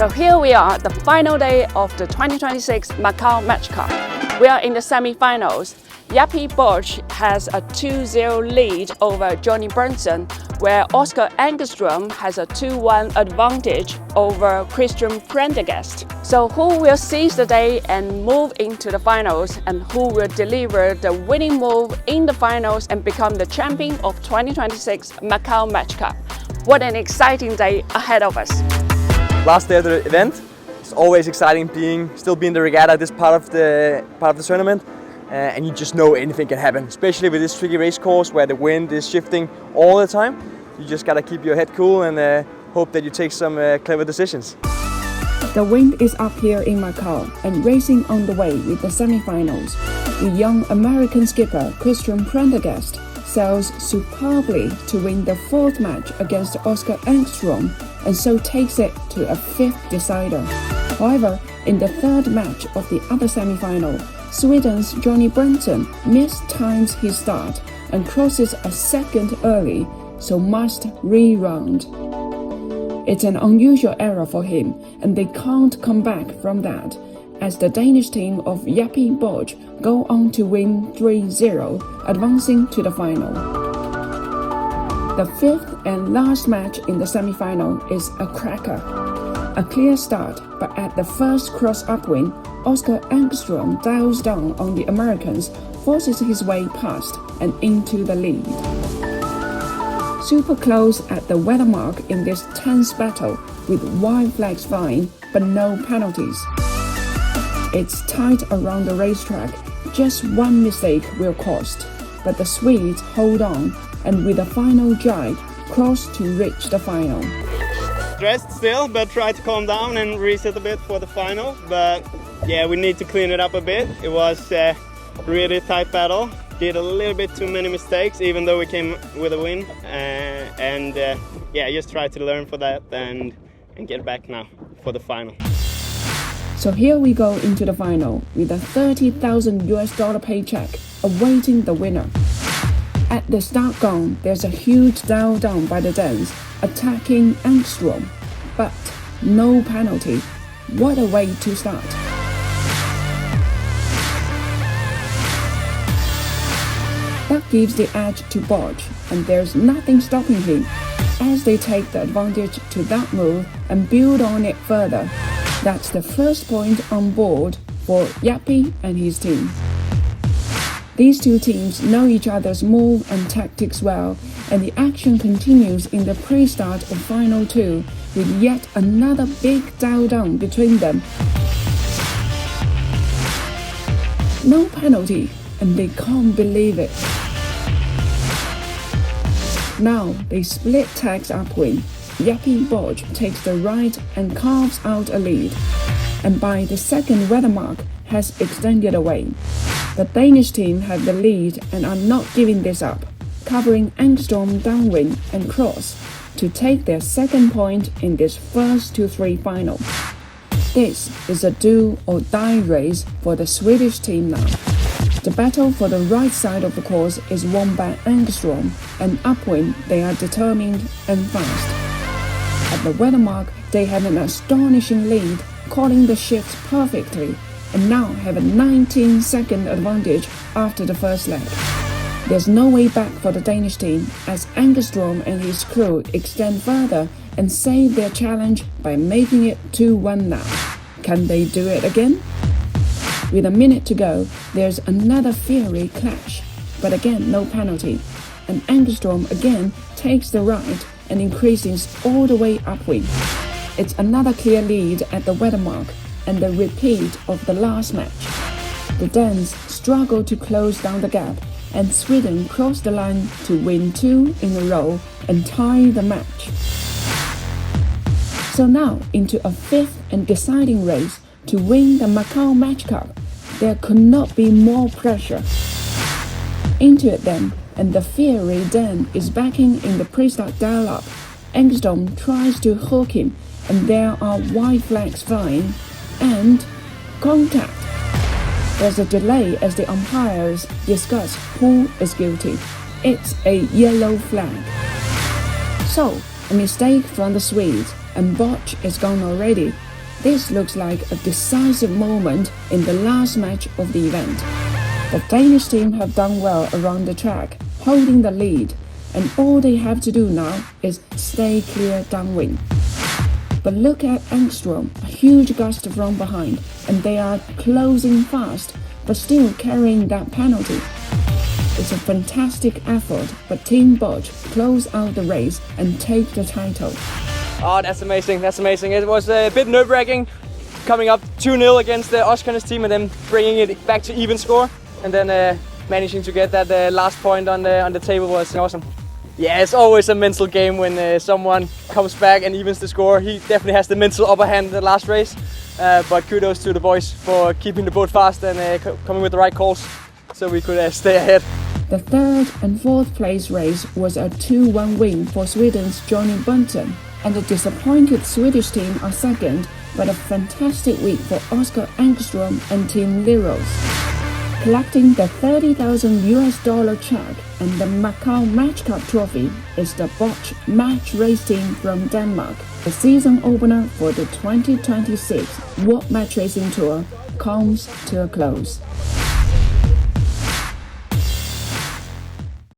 So here we are, the final day of the 2026 Macao Match Cup. We are in the semi-finals. Yappy Borch has a 2-0 lead over Johnny Brunson, where Oscar Engstrom has a 2-1 advantage over Christian Prendergast. So who will seize the day and move into the finals, and who will deliver the winning move in the finals and become the champion of 2026 Macao Match Cup? What an exciting day ahead of us. Last day of the event. It's always exciting still being the regatta, this part of the tournament. And you just know anything can happen, especially with this tricky race course where the wind is shifting all the time. You just gotta keep your head cool and hope that you take some clever decisions. The wind is up here in Macau and racing on the way with the semi-finals. The young American skipper Christian Prendergast sails superbly to win the fourth match against Oscar Engstrom and so takes it to a fifth decider. However, in the third match of the other semi-final, Sweden's Johnny Brunson mistimes his start and crosses a second early, so must re-round. It's an unusual error for him, and they can't come back from that, as the Danish team of Yappy Borch go on to win 3-0, advancing to the final. The fifth and last match in the semi-final is a cracker. A clear start, but at the first cross upwind, Oscar Engstrom dials down on the Americans, forces his way past and into the lead. Super close at the weather mark in this tense battle, with white flags flying but no penalties. It's tight around the racetrack, just one mistake will cost, but the Swedes hold on and with a final drive cross to reach the final. Stressed still, but try to calm down and reset a bit for the final. But yeah, we need to clean it up a bit. It was a really tight battle. Did a little bit too many mistakes, even though we came with a win. Yeah, just try to learn for that and get back now for the final. So here we go into the final with a $30,000 paycheck awaiting the winner. At the start gun, there's a huge dial down by the Danes, attacking Engstrom, but no penalty. What a way to start. That gives the edge to Borch, and there's nothing stopping him as they take the advantage to that move and build on it further. That's the first point on board for Yappy and his team. These two teams know each other's move and tactics well, and the action continues in the pre-start of Final 2 with yet another big dial down between them. No penalty, and they can't believe it. Now they split tags upwind. Yappy Borch takes the right and carves out a lead, and by the second weather mark has extended away. The Danish team have the lead and are not giving this up, covering Engstrom downwind and cross to take their second point in this first 2-3 final. This is a do or die race for the Swedish team now. The battle for the right side of the course is won by Engstrom, and upwind they are determined and fast. At the weather mark, they have an astonishing lead, calling the shifts perfectly, and now have a 19-second advantage after the first leg. There's no way back for the Danish team, as Engstrom and his crew extend further and save their challenge by making it 2-1 now. Can they do it again? With a minute to go, there's another fiery clash, but again no penalty, and Engstrom again takes the right and increases all the way upwind. It's another clear lead at the weather mark, and the repeat of the last match. The Danes struggle to close down the gap, and Sweden cross the line to win 2 in a row and tie the match. So now into a fifth and deciding race to win the Macao Match Cup. There could not be more pressure. Into it then, and the fiery Dan is backing in the pre-start dial-up. Engstrom tries to hook him, and there are white flags flying, and contact. There's a delay as the umpires discuss who is guilty. It's a yellow flag. So, a mistake from the Swedes, and Borch is gone already, This looks like a decisive moment in the last match of the event. The Danish team have done well around the track, holding the lead, and all they have to do now is stay clear downwind. But look at Engstrom, a huge gust from behind, and they are closing fast, but still carrying that penalty. It's a fantastic effort, but Team Bosch close out the race and take the title. Oh, that's amazing, that's amazing. It was a bit nerve-wracking coming up 2-0 against the Oshkosh team and then bringing it back to even score. And then managing to get that last point on the table was awesome. Yeah, it's always a mental game when someone comes back and evens the score. He definitely has the mental upper hand in the last race. But kudos to the boys for keeping the boat fast and coming with the right calls so we could stay ahead. The third and fourth place race was a 2-1 win for Sweden's Johnny Bunton, and the disappointed Swedish team are second, but a fantastic week for Oscar Engstrom and Team Leros. Collecting the $30,000 check and the Macao Match Cup trophy is the Bosch match race team from Denmark. The season opener for the 2026 World Match Racing Tour comes to a close.